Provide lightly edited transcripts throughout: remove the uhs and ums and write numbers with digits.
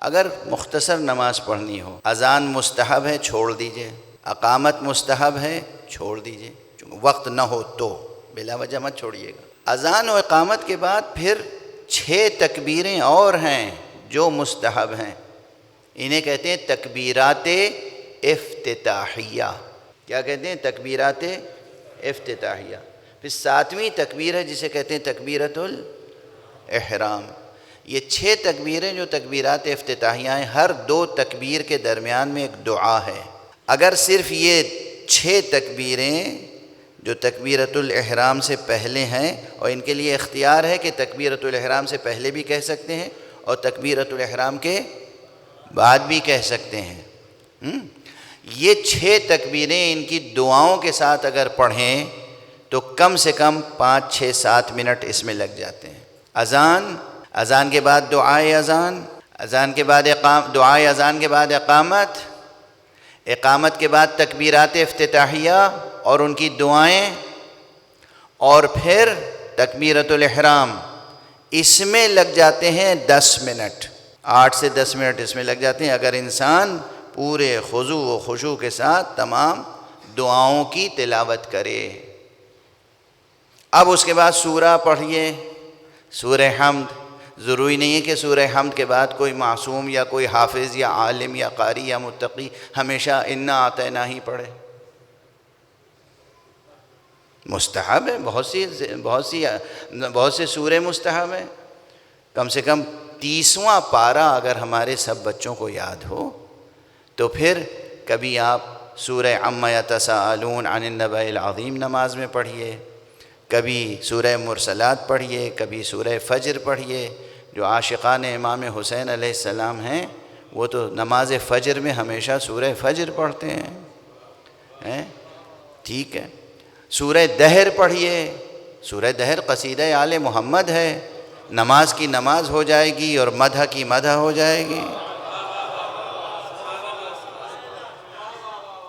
اگر مختصر نماز پڑھنی ہو، اذان مستحب ہے چھوڑ دیجئے، اقامت مستحب ہے چھوڑ دیجئے، وقت نہ ہو تو بلا وجہ مت چھوڑیے گا۔ اذان و اقامت کے بعد پھر 6 تکبیریں اور ہیں جو مستحب ہیں، انہیں کہتے ہیں تکبیرات افتتاحیہ۔ کیا کہتے ہیں؟ تکبیرات افتتاحیہ۔ پھر 7ویں تکبیر ہے جسے کہتے ہیں تکبیرۃ الاحرام۔ یہ 6 تکبیریں جو تکبیرات افتتاحیہ ہیں، ہر 2 تکبیر کے درمیان میں ایک دعا ہے۔ اگر صرف یہ 6 تکبیریں جو تکبیرۃ الاحرام سے پہلے ہیں، اور ان کے لیے اختیار ہے کہ تکبیرۃ الاحرام سے پہلے بھی کہہ سکتے ہیں اور تکبیرۃ الاحرام کے بعد بھی کہہ سکتے ہیں، یہ 6 تکبیریں ان کی دعاؤں کے ساتھ اگر پڑھیں تو کم سے کم 5 6 7 منٹ اس میں لگ جاتے ہیں۔ اذان کے بعد دعائے اذان، اذان کے بعد دعائے اذان کے بعد اقامت، اقامت کے بعد تکبیرات افتتاحیہ اور ان کی دعائیں، اور پھر تکبیرۃ الاحرام، اس میں لگ جاتے ہیں 10 منٹ، 8 سے 10 منٹ اس میں لگ جاتے ہیں اگر انسان پورے خضوع و خشوع کے ساتھ تمام دعاؤں کی تلاوت کرے۔ اب اس کے بعد سورہ پڑھیے، سورہ حمد۔ ضروری نہیں ہے کہ سورہ حمد کے بعد کوئی معصوم یا کوئی حافظ یا عالم یا قاری یا متقی ہمیشہ انا اعطینٰ ہی پڑھے، مستحب ہے، بہت سے سورے مستحب ہیں۔ کم سے کم 30واں پارہ اگر ہمارے سب بچوں کو یاد ہو تو پھر کبھی آپ سورہ عما یتساءلون عن النبأ العظیم نماز میں پڑھیے، کبھی سورہ مرسلات پڑھیے، کبھی سورہ فجر پڑھیے۔ جو عاشقان امام حسین علیہ السلام ہیں وہ تو نماز فجر میں ہمیشہ سورہ فجر پڑھتے ہیں، ٹھیک ہے۔ سورہ دہر پڑھیے، سورہ دہر قصیدہ آل محمد ہے، نماز کی نماز ہو جائے گی اور مدح کی مدح ہو جائے گی،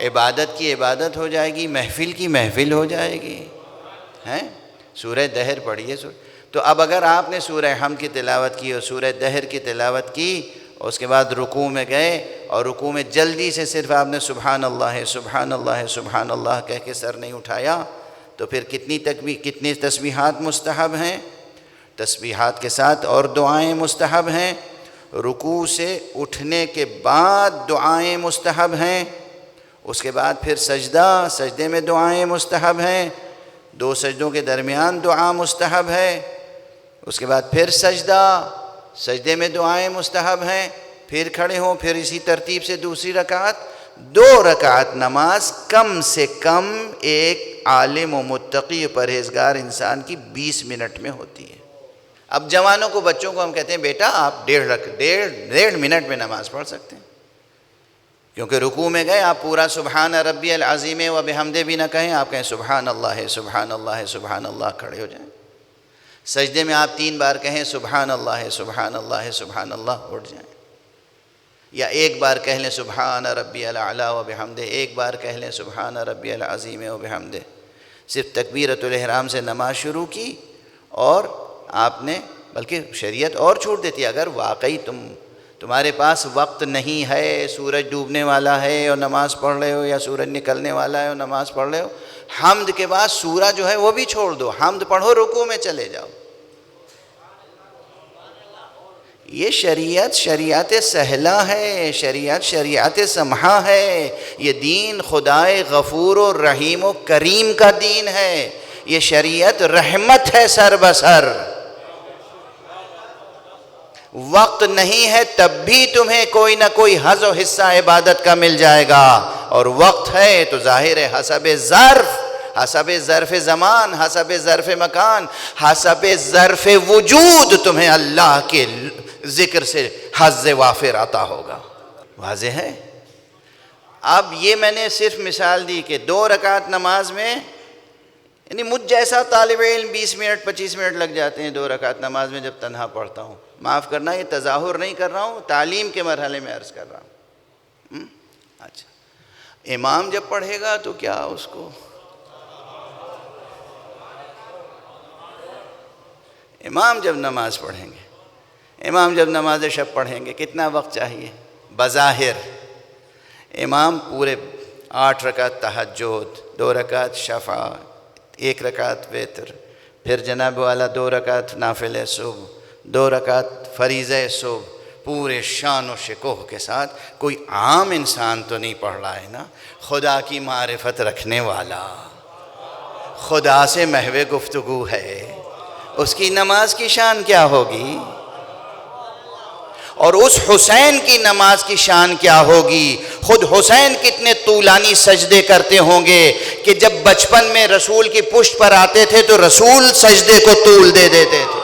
عبادت کی عبادت ہو جائے گی، محفل کی محفل ہو جائے گی، سورہ دہر پڑھیے۔ تو اب اگر آپ نے سورہ حمد کی تلاوت کی اور سورہ دہر کی تلاوت کی اور اس کے بعد رکوع میں گئے اور رکوع میں جلدی سے صرف آپ نے سبحان اللہ سبحان اللہ سبحان اللہ کہہ کے سر نہیں اٹھایا، تو پھر کتنی تسبیحات مستحب ہیں، تسبیحات کے ساتھ اور دعائیں مستحب ہیں، رکوع سے اٹھنے کے بعد دعائیں مستحب ہیں، اس کے بعد پھر سجدے میں دعائیں مستحب ہیں، 2 سجدوں کے درمیان دعا مستحب ہے، اس کے بعد پھر سجدے میں دعائیں مستحب ہیں، پھر کھڑے ہوں، پھر اسی ترتیب سے دوسری رکعت، 2 رکعت نماز کم سے کم ایک عالم و متقی پرہیزگار انسان کی 20 منٹ میں ہوتی ہے۔ اب جوانوں کو، بچوں کو ہم کہتے ہیں بیٹا آپ 1.5 منٹ میں نماز پڑھ سکتے ہیں، کیونکہ رکوع میں گئے آپ پورا سبحان ربی العظیم و بحمدہ بھی نہ کہیں، آپ کہیں سبحان اللہ سبحان اللہ سبحان اللہ، کھڑے ہو جائیں۔ سجدے میں آپ 3 بار کہیں سبحان اللہ سبحان اللہ سبحان اللہ، اٹھ جائیں، یا 1 بار کہہ لیں سبحان ربی الاعلی و بحمدہ، 1 بار کہہ لیں سبحان ربی العظیم و بحمدہ۔ صرف تکبیرۃ الاحرام سے نماز شروع کی، اور آپ نے، بلکہ شریعت اور چھوٹ دیتی ہے، اگر واقعی تمہارے پاس وقت نہیں ہے، سورج ڈوبنے والا ہے اور نماز پڑھ رہے ہو، یا سورج نکلنے والا ہے اور نماز پڑھ رہے ہو، حمد کے بعد سورہ جو ہے وہ بھی چھوڑ دو، حمد پڑھو، رکوع میں چلے جاؤ۔ یہ شریعت سہلہ ہے، شریعت سمحہ ہے، یہ دین خدائے غفور و رحیم و کریم کا دین ہے، یہ شریعت رحمت ہے سر بسر۔ وقت نہیں ہے تب بھی تمہیں کوئی نہ کوئی حظ و حصہ عبادت کا مل جائے گا، اور وقت ہے تو ظاہر ہے حسب ظرف زمان، حسب ظرف مکان، حسب ظرف وجود تمہیں اللہ کے ذکر سے حظ وافر عطا ہوگا۔ واضح ہے؟ اب یہ میں نے صرف مثال دی کہ 2 رکعت نماز میں، یعنی مجھ جیسا طالب علم 20 منٹ 25 منٹ لگ جاتے ہیں 2 رکعت نماز میں جب تنہا پڑھتا ہوں۔ معاف کرنا، یہ تظاہر نہیں کر رہا ہوں، تعلیم کے مرحلے میں عرض کر رہا ہوں۔ اچھا، امام جب پڑھے گا تو کیا اس کو، امام جب نماز پڑھیں گے، امام جب نماز شب پڑھیں گے کتنا وقت چاہیے؟ بظاہر امام پورے 8 رکعت تہجد، 2 رکعت شفع، 1 رکعت وتر، پھر جناب والا 2 رکعت نافلہ صبح، 2 رکعت فریضہ صبح، پورے شان و شکوہ کے ساتھ. کوئی عام انسان تو نہیں پڑھ رہا ہے نا، خدا کی معرفت رکھنے والا، خدا سے محو گفتگو ہے، اس کی نماز کی شان کیا ہوگی؟ اور اس حسین کی نماز کی شان کیا ہوگی؟ خود حسین کتنے طولانی سجدے کرتے ہوں گے کہ جب بچپن میں رسول کی پشت پر آتے تھے تو رسول سجدے کو طول دے دیتے تھے.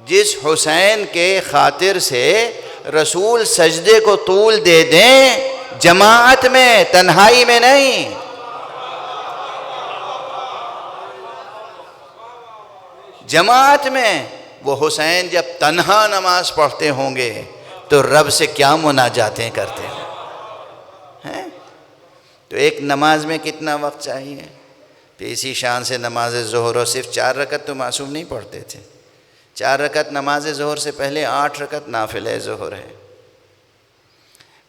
جس حسین کے خاطر سے رسول سجدے کو طول دے دیں، جماعت میں، تنہائی میں نہیں. جماعت میں وہ حسین جب تنہا نماز پڑھتے ہوں گے تو رب سے کیا مناجاتیں کرتے ہیں. تو ایک نماز میں کتنا وقت چاہیے؟ تو اسی شان سے نماز ظہر، اور صرف 4 رکعت تو معصوم نہیں پڑھتے تھے. 4 رکعت نماز ظہر سے پہلے 8 رکعت نافلہ ظہر ہے.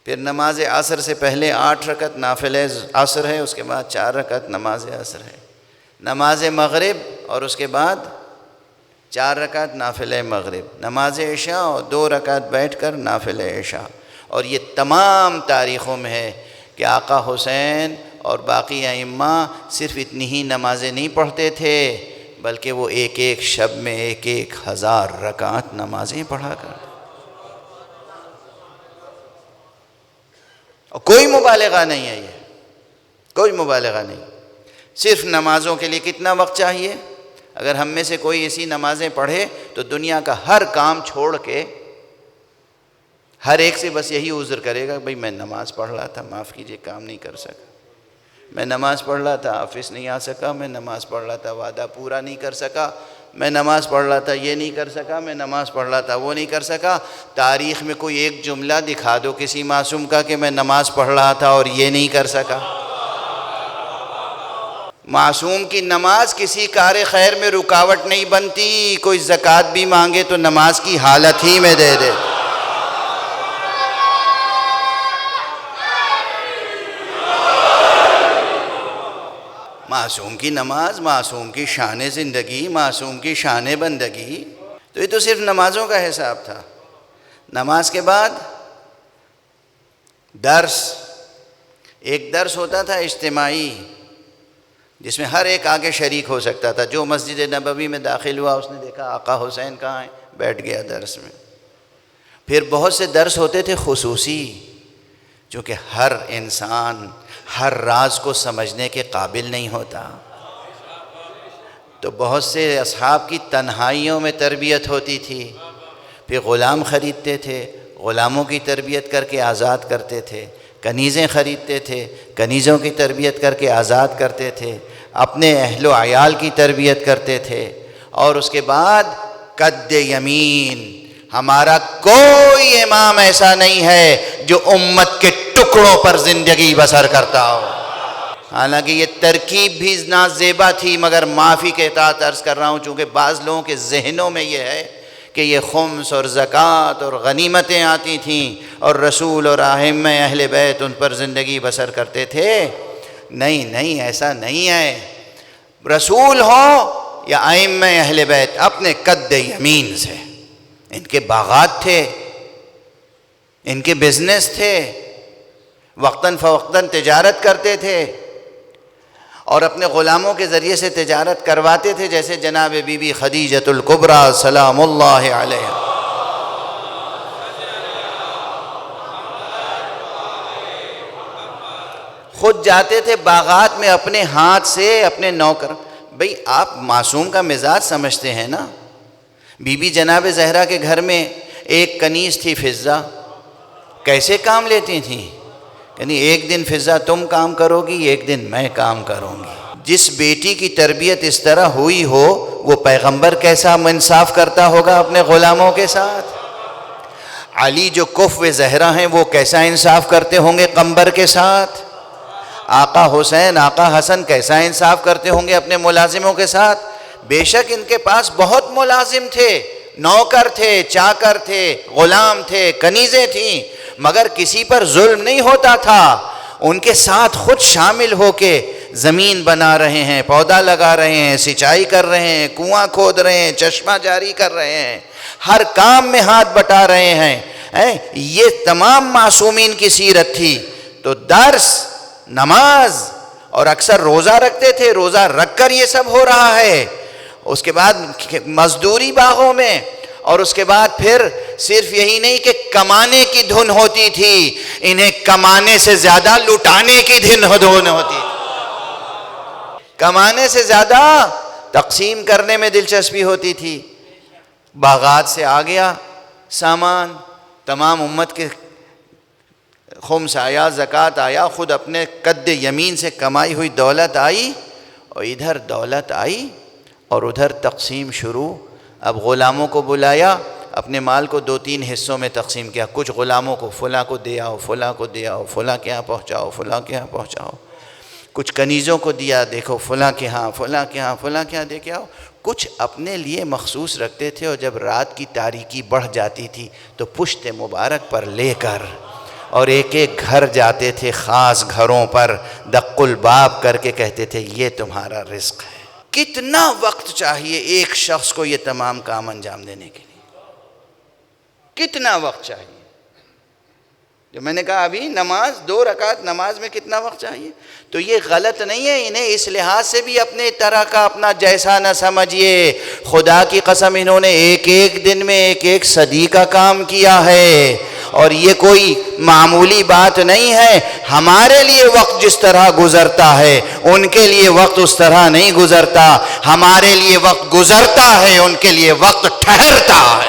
پھر نماز عصر سے پہلے 8 رکعت نافلہ عصر ہے، اس کے بعد 4 رکعت نماز عصر ہے. نماز مغرب اور اس کے بعد 4 رکعت نافلہ مغرب. نماز عشاء اور 2 رکعت بیٹھ کر نافلہ عشاء. اور یہ تمام تاریخوں میں ہے کہ آقا حسین اور باقی ائمہ صرف اتنی ہی نمازیں نہیں پڑھتے تھے، بلکہ وہ ایک ایک شب میں 1000 رکعت نمازیں پڑھا کرتے. اور کوئی مبالغہ نہیں ہے، یہ کوئی مبالغہ نہیں. صرف نمازوں کے لیے کتنا وقت چاہیے؟ اگر ہم میں سے کوئی ایسی نمازیں پڑھے تو دنیا کا ہر کام چھوڑ کے ہر ایک سے بس یہی عذر کرے گا، بھئی میں نماز پڑھ رہا تھا، معاف کیجئے کام نہیں کر سکا، میں نماز پڑھ رہا تھا آفس نہیں آ سکا، میں نماز پڑھ رہا تھا وعدہ پورا نہیں کر سکا، میں نماز پڑھ رہا تھا یہ نہیں کر سکا، میں نماز پڑھ رہا تھا وہ نہیں کر سکا. تاریخ میں کوئی ایک جملہ دکھا دو کسی معصوم کا کہ میں نماز پڑھ رہا تھا اور یہ نہیں کر سکا. معصوم کی نماز کسی کار خیر میں رکاوٹ نہیں بنتی. کوئی زکوٰۃ بھی مانگے تو نماز کی حالت ہی میں دے دے. معصوم کی نماز، معصوم کی شان زندگی، معصوم کی شان بندگی. تو یہ تو صرف نمازوں کا حساب تھا. نماز کے بعد درس، ایک درس ہوتا تھا اجتماعی جس میں ہر ایک آگے شریک ہو سکتا تھا. جو مسجد نبوی میں داخل ہوا اس نے دیکھا آقا حسین کہاں ہیں، بیٹھ گیا درس میں. پھر بہت سے درس ہوتے تھے خصوصی، چونکہ ہر انسان ہر راز کو سمجھنے کے قابل نہیں ہوتا. تو بہت سے اصحاب کی تنہائیوں میں تربیت ہوتی تھی. پھر غلام خریدتے تھے، غلاموں کی تربیت کر کے آزاد کرتے تھے. کنیزیں خریدتے تھے، کنیزوں کی تربیت کر کے آزاد کرتے تھے. اپنے اہل و عیال کی تربیت کرتے تھے. اور اس کے بعد قد یمین. ہمارا کوئی امام ایسا نہیں ہے جو امت کے ٹکڑوں پر زندگی بسر کرتا ہو. حالانکہ یہ ترکیب بھی نازیبا تھی، مگر معافی کے تحت عرض کر رہا ہوں چونکہ بعض لوگوں کے ذہنوں میں یہ ہے کہ یہ خمس اور زکوٰۃ اور غنیمتیں آتی تھیں اور رسول اور ائمہ اہل بیت ان پر زندگی بسر کرتے تھے. نہیں نہیں، ایسا نہیں ہے. رسول ہو یا ائمہ اہل بیت اپنے قد یمین سے، ان کے باغات تھے، ان کے بزنس تھے، وقتاً فوقتاً تجارت کرتے تھے اور اپنے غلاموں کے ذریعے سے تجارت کرواتے تھے، جیسے جناب بی بی خدیجۃ الکبریٰ سلام اللہ علیہا. خود جاتے تھے باغات میں اپنے ہاتھ سے اپنے نوکر. بھئی آپ معصوم کا مزاج سمجھتے ہیں نا. بی بی جناب زہرا کے گھر میں ایک کنیز تھی فضہ، کیسے کام لیتی تھیں؟ یعنی ایک دن فضہ تم کام کرو گی، ایک دن میں کام کروں گی. جس بیٹی کی تربیت اس طرح ہوئی ہو وہ پیغمبر کیسا انصاف کرتا ہوگا اپنے غلاموں کے ساتھ. علی جو کفو زہرا ہیں وہ کیسا انصاف کرتے ہوں گے قمبر کے ساتھ. آقا حسین آقا حسن کیسا انصاف کرتے ہوں گے اپنے ملازموں کے ساتھ؟ بے شک ان کے پاس بہت ملازم تھے، نوکر تھے، چاکر تھے، غلام تھے، کنیزیں تھیں، مگر کسی پر ظلم نہیں ہوتا تھا۔ ان کے ساتھ خود شامل ہو کے زمین بنا رہے ہیں، پودا لگا رہے ہیں، سینچائی کر رہے ہیں، کنواں کھود رہے ہیں، چشمہ جاری کر رہے ہیں، ہر کام میں ہاتھ بٹا رہے ہیں۔ یہ تمام معصومین کی سیرت تھی۔ تو درس، نماز اور اکثر روزہ رکھتے تھے، روزہ رکھ کر یہ سب ہو رہا ہے۔ اس کے بعد مزدوری باغوں میں، اور اس کے بعد پھر صرف یہی نہیں کہ کمانے کی دھن ہوتی تھی، انہیں کمانے سے زیادہ لٹانے کی دھن ہوتی تھی۔ کمانے سے زیادہ تقسیم کرنے میں دلچسپی ہوتی تھی۔ باغات سے آ گیا سامان، تمام امت کے خمس آیا، زکوٰۃ آیا، خود اپنے قد یمین سے کمائی ہوئی دولت آئی، اور ادھر دولت آئی اور ادھر تقسیم شروع۔ اب غلاموں کو بلایا، اپنے مال کو 2-3 حصوں میں تقسیم کیا، کچھ غلاموں کو فلاں کو دے آؤ، فلاں کو دے آؤ، فلاں کے ہاں پہنچاؤ، فلاں کے ہاں پہنچاؤ، کچھ کنیزوں کو دیا، دیکھو فلاں کے ہاں، فلاں کے ہاں، فلاں کے ہاں دے کے آؤ، کچھ اپنے لیے مخصوص رکھتے تھے، اور جب رات کی تاریکی بڑھ جاتی تھی تو پشت مبارک پر لے کر اور ایک ایک گھر جاتے تھے، خاص گھروں پر دق الباب کر کے کہتے تھے یہ تمہارا رزق ہے۔ کتنا وقت چاہیے ایک شخص کو یہ تمام کام انجام دینے کے لیے؟ کتنا وقت چاہیے؟ جو میں نے کہا ابھی نماز، 2 رکعت نماز میں کتنا وقت چاہیے؟ تو یہ غلط نہیں ہے، انہیں اس لحاظ سے بھی اپنے طرح کا اپنا جیسا نہ سمجھیے۔ خدا کی قسم انہوں نے ایک ایک دن میں ایک ایک صدی کا کام کیا ہے، اور یہ کوئی معمولی بات نہیں ہے۔ ہمارے لیے وقت جس طرح گزرتا ہے ان کے لیے وقت اس طرح نہیں گزرتا، ہمارے لیے وقت گزرتا ہے، ان کے لیے وقت ٹھہرتا ہے۔